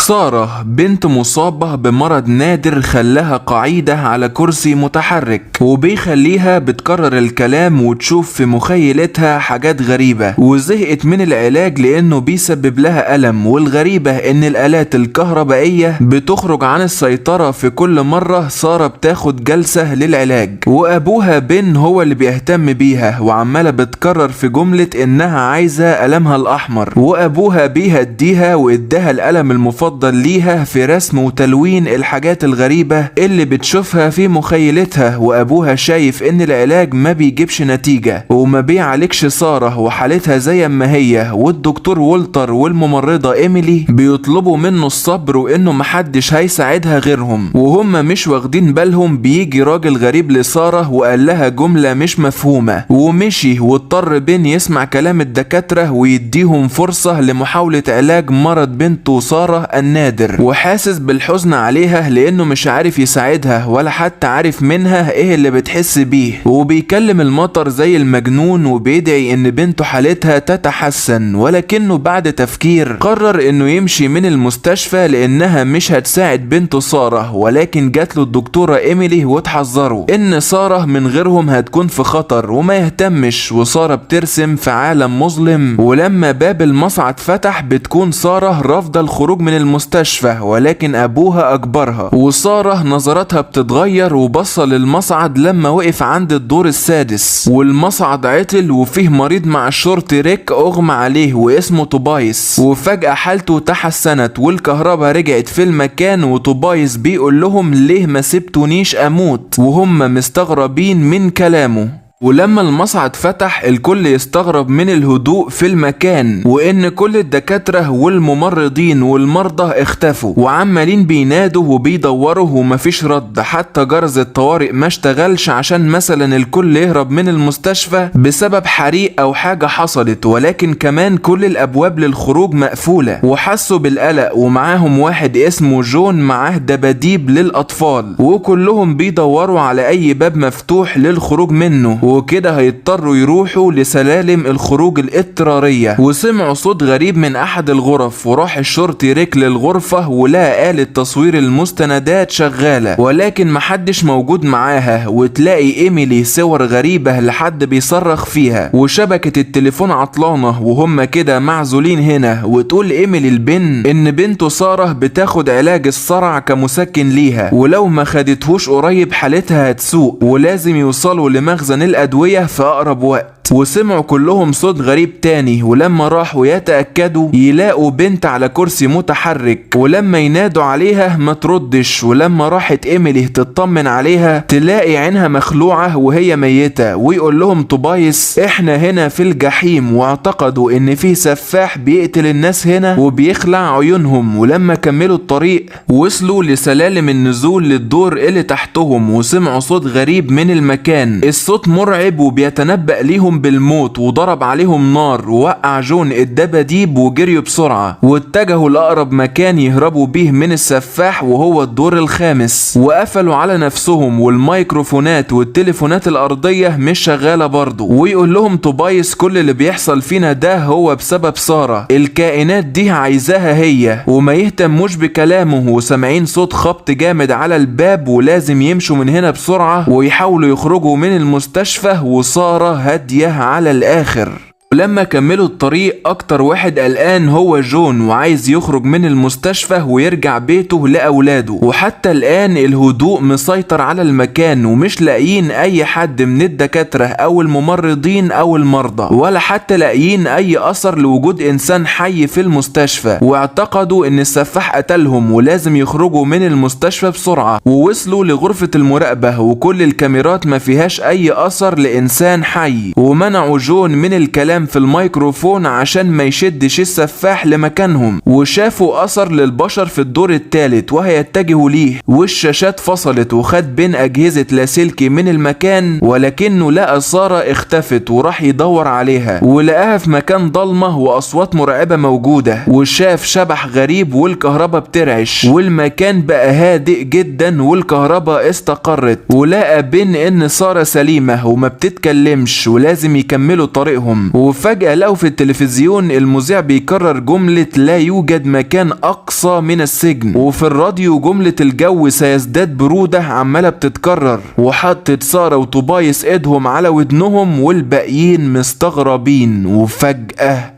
سارة بنت مصابة بمرض نادر خلاها قعيدة على كرسي متحرك، وبيخليها بتكرر الكلام وتشوف في مخيلتها حاجات غريبة، وزهقت من العلاج لأنه بيسبب لها ألم. والغريبة إن الآلات الكهربائية بتخرج عن السيطرة في كل مرة سارة بتاخد جلسة للعلاج، وأبوها بن هو اللي بيهتم بيها، وعمالة بتكرر في جملة إنها عايزة قلمها الأحمر، وأبوها بيهديها وإداها القلم المفضل ليها في رسم وتلوين الحاجات الغريبة اللي بتشوفها في مخيلتها. وأبوها شايف إن العلاج ما بيجيبش نتيجة وما بيعالجش سارة وحالتها زي ما هي، والدكتور وولتر والممرضة إيميلي بيطلبوا منه الصبر وإنه محدش هيساعدها غيرهم، وهم مش واخدين بالهم. بيجي راجل غريب لسارة وقال لها جملة مش مفهومة ومشي، واضطر بن يسمع كلام الدكاترة ويديهم فرصة لمحاولة علاج مرض بنته سارة النادر، وحاسس بالحزن عليها لأنه مش عارف يساعدها ولا حتى عارف منها ايه اللي بتحس بيه. وبيكلم المطر زي المجنون وبيدعي ان بنته حالتها تتحسن، ولكنه بعد تفكير قرر انه يمشي من المستشفى لانها مش هتساعد بنته سارة. ولكن جات له الدكتورة إيميلي وتحذره ان سارة من غيرهم هتكون في خطر وما يهتمش، وسارة بترسم في عالم مظلم. ولما باب المصعد فتح بتكون سارة رافضة الخروج من المستشفى، ولكن ابوها اجبرها، وسارة نظرتها بتتغير وبصة للمصعد لما وقف عند الدور السادس، والمصعد عطل وفيه مريض مع الشرطي ريك اغمى عليه واسمه توبايس، وفجأة حالته تحسنت والكهرباء رجعت في المكان. وتوبايس بيقول لهم ليه ما سبتونيش اموت، وهم مستغربين من كلامه. ولما المصعد فتح الكل يستغرب من الهدوء في المكان، وان كل الدكاترة والممرضين والمرضى اختفوا وعمالين بينادوا وبيدوروا ومفيش رد. حتى جرس الطوارئ ما اشتغلش عشان مثلا الكل يهرب من المستشفى بسبب حريق او حاجة حصلت، ولكن كمان كل الابواب للخروج مقفولة. وحسوا بالقلق، ومعاهم واحد اسمه جون معاه دباديب للاطفال، وكلهم بيدوروا على اي باب مفتوح للخروج منه، وكده هيضطروا يروحوا لسلالم الخروج الاضطرارية. وسمعوا صوت غريب من احد الغرف، وراح الشرطي ريك للغرفة ولقى آلة تصوير المستندات شغالة ولكن محدش موجود معاها. وتلاقي إيميلي صور غريبة لحد بيصرخ فيها، وشبكة التليفون عطلانة، وهم كده معزولين هنا. وتقول إيميلي البن ان بنته سارة بتاخد علاج الصرع كمسكن ليها، ولو ما خدتهوش قريب حالتها هتسوء ولازم يوصلوا لمخزن الأدوية في أقرب وقت. وسمعوا كلهم صوت غريب تاني، ولما راحوا يتأكدوا يلاقوا بنت على كرسي متحرك، ولما ينادوا عليها ما تردش. ولما راحت إيميلي تطمن عليها تلاقي عينها مخلوعة وهي ميتة. ويقول لهم توبايس احنا هنا في الجحيم، واعتقدوا ان في سفاح بيقتل الناس هنا وبيخلع عيونهم. ولما كملوا الطريق وصلوا لسلالم النزول للدور اللي تحتهم، وسمعوا صوت غريب من المكان. الصوت مرعب وبيتنبأ ليهم بالموت، وضرب عليهم نار ووقع جون الدباديب وجريوا بسرعة واتجهوا لأقرب مكان يهربوا بيه من السفاح، وهو الدور الخامس. وقفلوا على نفسهم، والميكروفونات والتليفونات الأرضية مش شغالة برضو. ويقول لهم توبايس كل اللي بيحصل فينا ده هو بسبب سارة، الكائنات دي عايزاها هي، وما يهتموش بكلامه. وسامعين صوت خبط جامد على الباب، ولازم يمشوا من هنا بسرعة ويحاولوا يخرجوا من المستشفى. وسارة هادية على الآخر. ولما كملوا الطريق اكتر واحد قلقان هو جون، وعايز يخرج من المستشفى ويرجع بيته لأولاده. وحتى الآن الهدوء مسيطر على المكان، ومش لاقيين اي حد من الدكاترة او الممرضين او المرضى، ولا حتى لاقيين اي اثر لوجود انسان حي في المستشفى. واعتقدوا ان السفاح قتلهم ولازم يخرجوا من المستشفى بسرعة. ووصلوا لغرفة المراقبة، وكل الكاميرات ما فيهاش اي اثر لانسان حي، ومنعوا جون من الكلام في الميكروفون عشان ما يشدش السفاح لمكانهم. وشافوا اثر للبشر في الدور الثالث وهيتجهوا ليه، والشاشات فصلت وخد بين اجهزة لاسلكي من المكان، ولكنه لقى سارة اختفت وراح يدور عليها، ولقاها في مكان ضلمة واصوات مرعبة موجودة، وشاف شبح غريب والكهرباء بترعش، والمكان بقى هادئ جدا والكهرباء استقرت. ولقى بين ان سارة سليمة وما بتتكلمش ولازم يكملوا طريقهم. وفجأة لقوا في التلفزيون المذيع بيكرر جملة لا يوجد مكان أقصى من السجن، وفي الراديو جملة الجو سيزداد برودة عمالة بتتكرر. وحطت سارة وطوبايس ايدهم على ودنهم والباقيين مستغربين. وفجأة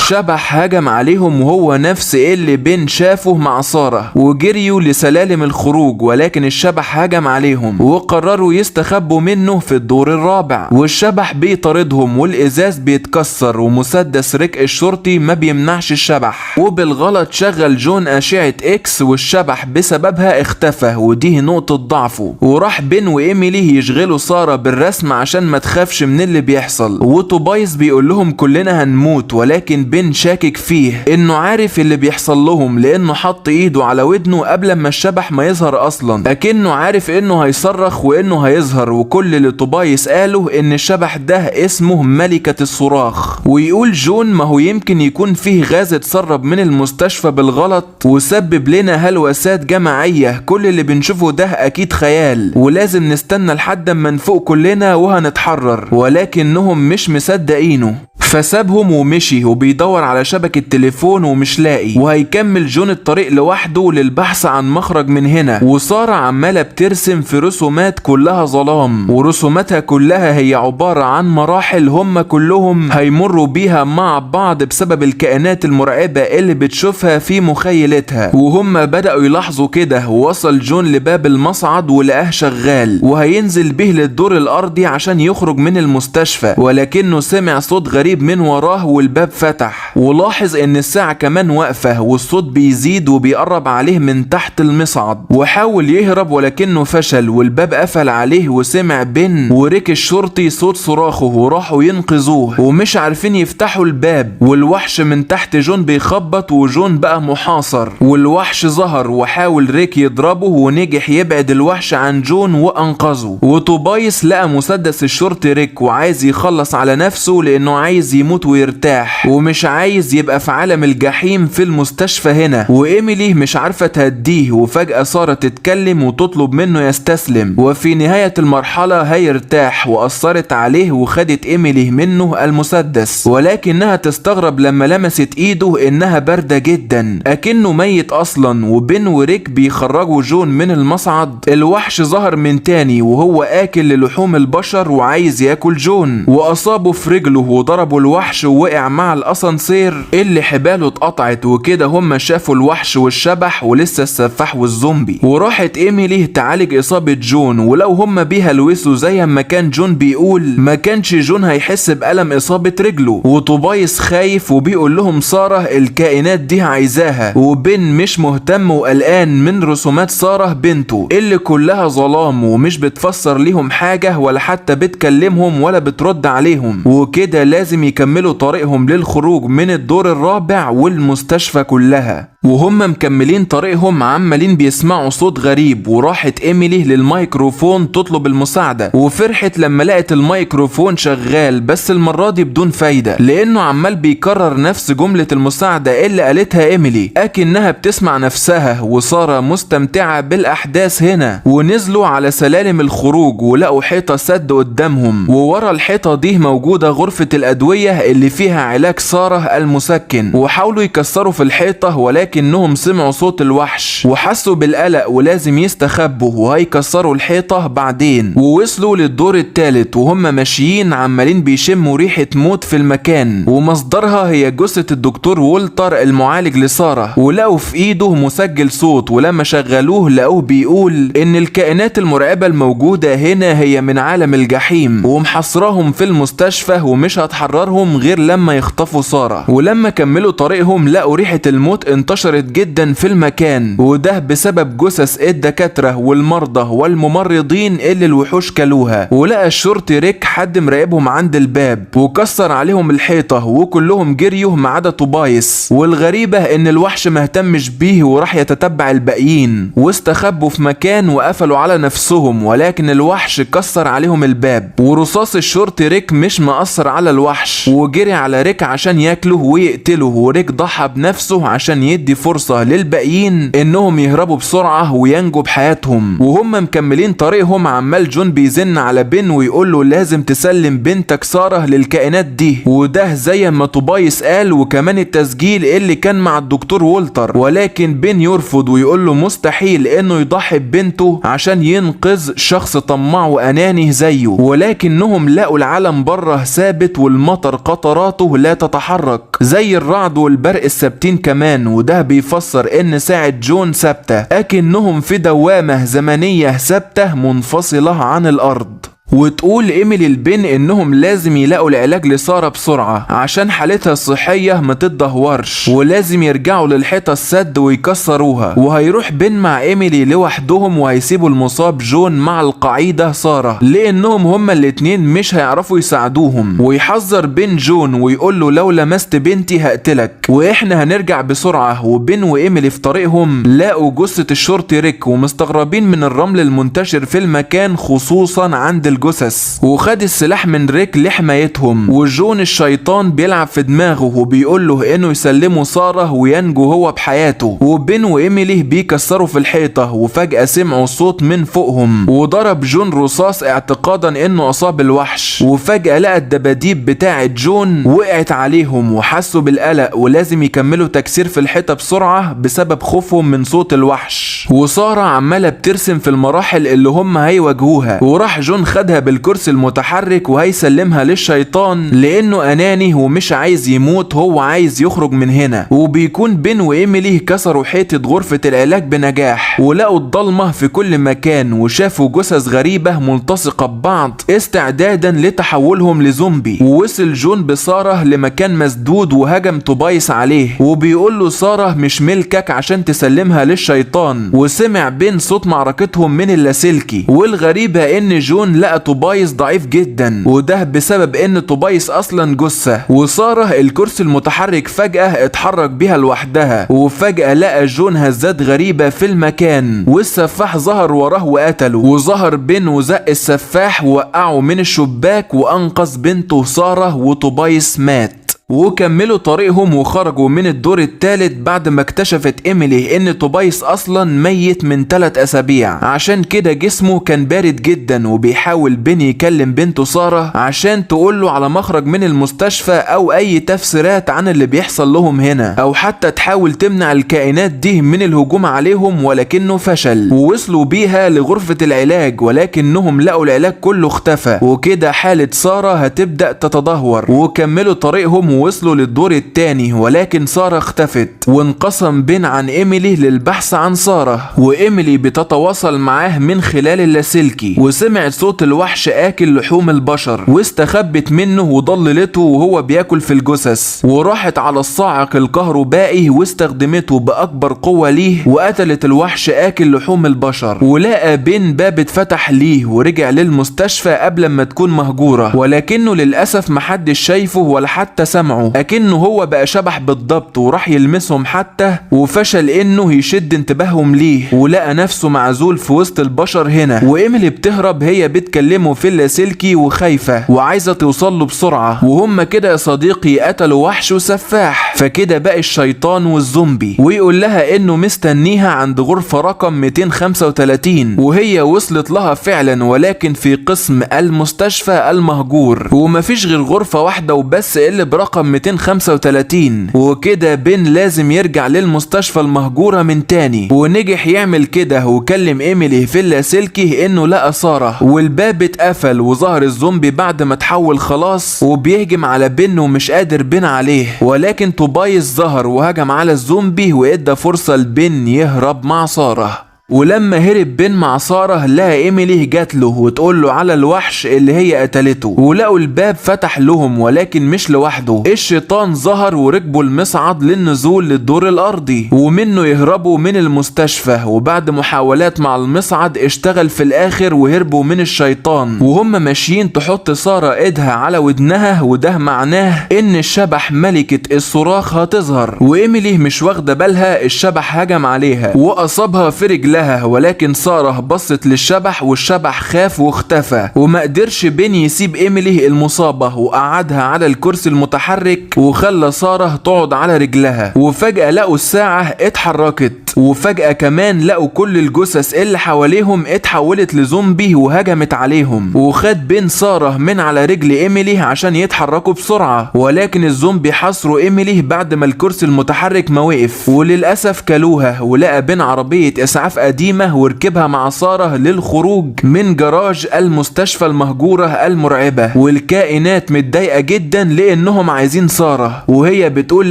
شبح هجم عليهم وهو نفس اللي بن شافه مع سارة، وجريوا لسلالم الخروج، ولكن الشبح هجم عليهم وقرروا يستخبوا منه في الدور الرابع. والشبح بيطاردهم والازاز بيتكسر، ومسدس ريك الشرطي ما بيمنعش الشبح، وبالغلط شغل جون اشعة اكس والشبح بسببها اختفى، ودي نقطة ضعفه. وراح بن وايميلي يشغلوا سارة بالرسم عشان ما تخافش من اللي بيحصل، وطوبايس بيقول لهم كلنا هنموت، ولكن بن شاكك فيه انه عارف اللي بيحصل لهم لانه حط ايده على ودنه قبل ما الشبح ما يظهر اصلا، لكنه عارف انه هيصرخ وانه هيظهر. وكل اللي طوبايس قاله ان الشبح ده اسمه ملكة الصراخ. ويقول جون ما هو يمكن يكون فيه غاز اتسرب من المستشفى بالغلط وسبب لنا هلوسات جماعية، كل اللي بنشوفه ده اكيد خيال، ولازم نستنى لحد ما نفوق كلنا وهنتحرر. ولكنهم مش مصدقينه، فسابهم ومشي وبيدور على شبكة تليفون ومش لاقي. وهيكمل جون الطريق لوحده للبحث عن مخرج من هنا. وسارة عمالة بترسم في رسومات كلها ظلام، ورسوماتها كلها هي عبارة عن مراحل هم كلهم هيمروا بيها مع بعض بسبب الكائنات المرعبة اللي بتشوفها في مخيلتها. وهم بدأوا يلاحظوا كده، ووصل جون لباب المصعد ولقاه شغال، وهينزل به للدور الأرضي عشان يخرج من المستشفى، ولكنه سمع صوت غريب من وراه والباب فتح. ولاحظ ان الساعة كمان واقفة والصوت بيزيد وبيقرب عليه من تحت المصعد، وحاول يهرب ولكنه فشل والباب قفل عليه. وسمع بن وريك الشرطي صوت صراخه وراحوا ينقذوه، ومش عارفين يفتحوا الباب. والوحش من تحت جون بيخبط، وجون بقى محاصر. والوحش ظهر وحاول ريك يضربه ونجح يبعد الوحش عن جون وانقذه. وطوبايس لقى مسدس الشرطي ريك وعايز يخلص على نفسه لانه عايز يموت ويرتاح، ومش عايز يبقى في عالم الجحيم في المستشفى هنا. وايميلي مش عارفة تهديه، وفجأة سارة تتكلم وتطلب منه يستسلم. وفي نهاية المرحلة هيرتاح، وأثرت عليه وخدت ايميلي منه المسدس، ولكنها تستغرب لما لمست ايده انها باردة جدا اكنه ميت اصلا. وبن وريك بيخرجوا جون من المصعد. الوحش ظهر من تاني وهو اكل للحوم البشر وعايز ياكل جون، واصابه في رجله وضربوا الوحش ووقع مع الاسانسير اللي حباله اتقطعت. وكده هم شافوا الوحش والشبح ولسه السفاح والزومبي. وراحت ايميلي تعالج اصابة جون، ولو هم بيها لويسو زي ما كان جون بيقول ما كانش جون هيحس بألم اصابة رجله. وطوبايس خايف وبيقول لهم سارة الكائنات دي عايزاها، وبن مش مهتم وقلقان من رسومات سارة بنته اللي كلها ظلام ومش بتفسر ليهم حاجة ولا حتى بتكلمهم ولا بترد عليهم. وكده لازم يكملوا طريقهم للخروج من الدور الرابع والمستشفى كلها. وهم مكملين طريقهم عمالين بيسمعوا صوت غريب، وراحت ايميلي للميكروفون تطلب المساعدة، وفرحت لما لقت الميكروفون شغال بس المرة دي بدون فايدة لانه عمال بيكرر نفس جملة المساعدة اللي قالتها ايميلي اكنها بتسمع نفسها. وسارة مستمتعة بالاحداث هنا، ونزلوا على سلالم الخروج ولقوا حيطة سد قدامهم، وورا الحيطة دي موجودة غرفة الادوية اللي فيها علاج سارة المسكن. وحاولوا يكسروا في الحيطة ولكنهم سمعوا صوت الوحش وحسوا بالقلق ولازم يستخبوا وهيكسروا الحيطة بعدين. ووصلوا للدور الثالث وهم ماشيين عمالين بيشموا ريحة موت في المكان، ومصدرها هي جثة الدكتور وولتر المعالج لسارة. ولقوا في ايده مسجل صوت، ولما شغلوه لقوه بيقول ان الكائنات المرعبة الموجودة هنا هي من عالم الجحيم ومحصراهم في المستشفى ومش هتحررهم غير لما يخطفوا سارة. ولما كملوا طريقهم لقوا ريحة الموت انتشرت جدا في المكان، وده بسبب جثث الدكاترة والمرضى والممرضين اللي الوحوش كلوها. ولقى الشرطي ريك حد مراقبهم عند الباب وكسر عليهم الحيطة وكلهم جريوا ما عدا طوبايس. والغريبة ان الوحش مهتمش بيه وراح يتتبع الباقيين، واستخبوا في مكان وقفلوا على نفسهم، ولكن الوحش كسر عليهم الباب. ورصاص الشرطي ريك مش مأثر على الوحش الوحش وجري على ريك عشان ياكله ويقتله، وريك ضحى بنفسه عشان يدي فرصة للباقيين انهم يهربوا بسرعة وينجوا بحياتهم. وهم مكملين طريقهم عمال جون بيزن على بين ويقول له لازم تسلم بنتك سارة للكائنات دي، وده زي ما توبايس قال وكمان التسجيل اللي كان مع الدكتور وولتر. ولكن بين يرفض ويقول له مستحيل انه يضحي ببنته عشان ينقذ شخص طماع واناني زيه، ولكنهم لقوا العالم بره ثابت والمطر قطراته لا تتحرك زي الرعد والبرق الثابتين كمان، وده بيفسر ان ساعة جون ثابتة اكنهم في دوامة زمنية ثابتة منفصلة عن الارض. وتقول ايميلي لبين انهم لازم يلاقوا العلاج لسارة بسرعة عشان حالتها الصحية ما تتدهورش، ولازم يرجعوا للحيطة السد ويكسروها. وهيروح بين مع ايميلي لوحدهم وهيسيبوا المصاب جون مع القعيدة سارة لانهم هما الاتنين مش هيعرفوا يساعدوهم. ويحذر بين جون ويقول له لو لمست بنتي هقتلك واحنا هنرجع بسرعة. وبين وايميلي في طريقهم لاقوا جثة الشرطي ريك ومستغربين من الرمل المنتشر في المكان خصوصا عند الجثث، وخد السلاح من ريك لحمايتهم. وجون الشيطان بيلعب في دماغه وبيقول له انه يسلمه سارة وينجو هو بحياته. وبين وايميلي بيكسروا في الحيطة وفجأة سمعوا صوت من فوقهم وضرب جون رصاص اعتقادا انه اصاب الوحش. وفجأة لقى الدباديب بتاعة جون وقعت عليهم وحسوا بالقلق ولازم يكملوا تكسير في الحيطة بسرعة بسبب خوفهم من صوت الوحش. وسارة عمالة بترسم في المراحل اللي هم هيواجهوها، وراح جون خدها بالكرسي المتحرك وهيسلمها للشيطان لانه اناني ومش عايز يموت، هو عايز يخرج من هنا. وبيكون بين وايميلي كسروا حيطة غرفة العلاج بنجاح ولقوا الضلمة في كل مكان وشافوا جثث غريبة ملتصقة ببعض استعدادا لتحولهم لزومبي. ووصل جون بسارة لمكان مسدود وهجم توبايس عليه وبيقول له سارة مش ملكك عشان تسلمها للشيطان. وسمع بين صوت معركتهم من اللاسلكي، والغريبة ان جون لقى توبايس ضعيف جدا وده بسبب ان توبايس اصلا جثة. وسارة الكرسي المتحرك فجأة اتحرك بيها لوحدها، وفجأة لقى جون هزات غريبة في المكان والسفاح ظهر وراه وقتله. وظهر بين وزق السفاح ووقعه من الشباك وانقذ بنته سارة وتوبايس مات. وكملوا طريقهم وخرجوا من الدور الثالث بعد ما اكتشفت ايميلي ان توبايس اصلا ميت من 3 اسابيع، عشان كده جسمه كان بارد جدا. وبيحاول بين يكلم بنته سارة عشان تقوله على مخرج من المستشفى او اي تفسيرات عن اللي بيحصل لهم هنا، او حتى تحاول تمنع الكائنات دي من الهجوم عليهم، ولكنه فشل. ووصلوا بيها لغرفة العلاج ولكنهم لقوا العلاج كله اختفى، وكده حالة سارة هتبدأ تتدهور. وكملوا طريقهم ووصلوا للدور الثاني ولكن سارة اختفت. وانقسم بين عن ايميلي للبحث عن سارة، وايميلي بتتواصل معاه من خلال اللاسلكي. وسمعت صوت الوحش اكل لحوم البشر واستخبت منه وضللته وهو بياكل في الجثث، وراحت على الصاعق الكهربائي واستخدمته باكبر قوة ليه وقتلت الوحش اكل لحوم البشر. ولقى بين باب اتفتح ليه ورجع للمستشفى قبل ما تكون مهجورة، ولكنه للأسف محدش شايفه ولا حتى سمعه، اكنه هو بقى شبح بالضبط وراح يلمسهم حتى، وفشل انه يشد انتباههم ليه ولقى نفسه معزول في وسط البشر هنا. وايميلي بتهرب هي بتكلمه في اللاسلكي وخايفة وعايزة توصل له بسرعة، وهم كده يا صديقي قتلوا وحش وسفاح، فكده بقى الشيطان والزومبي. ويقول لها انه مستنيها عند غرفة رقم 235، وهي وصلت لها فعلا ولكن في قسم المستشفى المهجور، ومفيش غير غرفة واحدة وبس اللي برقم 235. وكده بين لازم يرجع للمستشفى المهجورة من تاني، ونجح يعمل كده وكلم ايميلي في اللاسلكي انه لقى سارة والباب اتقفل، وظهر الزومبي بعد ما تحول خلاص وبيهجم على بين ومش قادر بين عليه، ولكن توبايس ظهر وهجم على الزومبي وادى فرصة لبين يهرب مع سارة. ولما هرب بين مع سارة لقى ايميلي جات له وتقول له على الوحش اللي هي قتلته، ولقوا الباب فتح لهم ولكن مش لوحده، الشيطان ظهر وركبوا المصعد للنزول للدور الارضي ومنه يهربوا من المستشفى. وبعد محاولات مع المصعد اشتغل في الاخر وهربوا من الشيطان. وهم ماشيين تحط سارة ايدها على ودنها وده معناه ان الشبح ملكة الصراخ هتظهر، وايميلي مش واخدة بالها الشبح هجم عليها واصابها في رجلها رجلها، ولكن سارة بصت للشبح والشبح خاف واختفى. وما قدرش بين يسيب إيميلي المصابة وقعدها على الكرسي المتحرك وخلى سارة تقعد على رجلها. وفجأة لقوا الساعة اتحركت، وفجأة كمان لقوا كل الجثث اللي حواليهم اتحولت لزومبي وهجمت عليهم. وخد بين سارة من على رجل إيميلي عشان يتحركوا بسرعة، ولكن الزومبي حصروا إيميلي بعد ما الكرسي المتحرك ما وقف، وللأسف كلوها. ولقى بين عربية إسعاف قديمة وركبها مع سارة للخروج من جراج المستشفى المهجورة المرعبة. والكائنات متضايقة جدا لأنهم عايزين سارة، وهي بتقول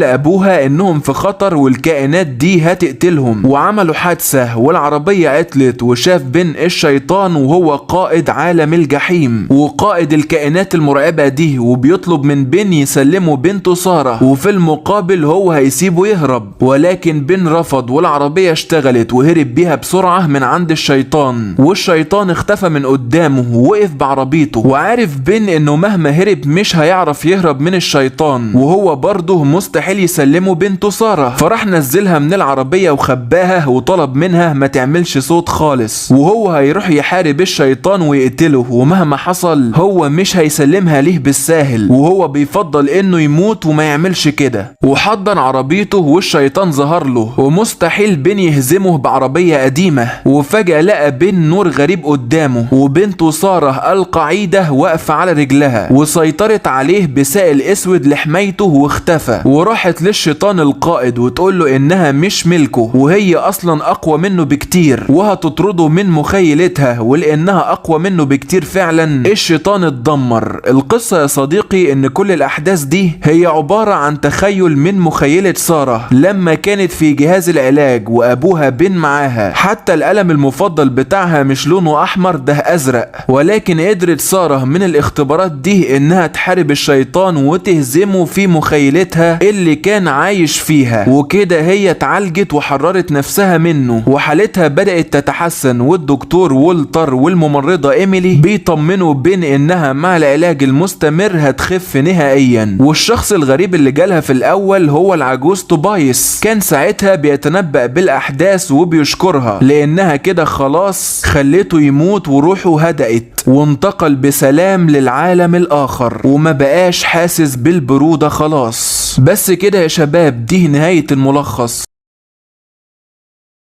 لأبوها إنهم في خطر والكائنات دي هتقتلهم. وعملوا حادثة والعربية عطلت، وشاف بين الشيطان وهو قائد عالم الجحيم وقائد الكائنات المرعبة دي، وبيطلب من بين يسلمه بنته سارة، وفي المقابل هو هيسيبه يهرب. ولكن بين رفض، والعربية اشتغلت وهرب بيها بسرعة من عند الشيطان. والشيطان اختفى من قدامه ووقف بعربيته، وعارف بين انه مهما هرب مش هيعرف يهرب من الشيطان، وهو برضه مستحيل يسلمه بنته سارة. فراح نزلها من العربية وخباها وطلب منها ما تعملش صوت خالص، وهو هيروح يحارب الشيطان ويقتله، ومهما حصل هو مش هيسلمها ليه بالساهل، وهو بيفضل انه يموت وما يعملش كده. وحضن عربيته والشيطان ظهر له، ومستحيل بين يهزمه بعربية قديمة. وفجأة لقى بين نور غريب قدامه، وبنته سارة القعيدة واقفة على رجلها وسيطرت عليه بسائل اسود لحمايته واختفى. وراحت للشيطان القائد وتقول له انها مش ملكه، وهي اصلا اقوى منه بكتير وهتطرده من مخيلتها. ولانها اقوى منه بكتير فعلا الشيطان اتدمر. القصة يا صديقي ان كل الاحداث دي هي عبارة عن تخيل من مخيلة سارة لما كانت في جهاز العلاج وابوها بين معاها. حتى القلم المفضل بتاعها مش لونه احمر، ده ازرق. ولكن قدرت سارة من الاختبارات دي انها تحارب الشيطان وتهزمه في مخيلتها اللي كان عايش فيها. وكده هي اتعالجت وحررت نفسها منه، وحالتها بدأت تتحسن. والدكتور وولتر والممرضة إيميلي بيطمنوا بين انها مع العلاج المستمر هتخف نهائيا. والشخص الغريب اللي جالها في الاول هو العجوز توبايس، كان ساعتها بيتنبأ بالاحداث وبيشكرها لانها كده خلاص خليته يموت وروحه هدأت وانتقل بسلام للعالم الاخر وما بقاش حاسس بالبرودة خلاص. بس كده يا شباب، دي نهاية الملخص.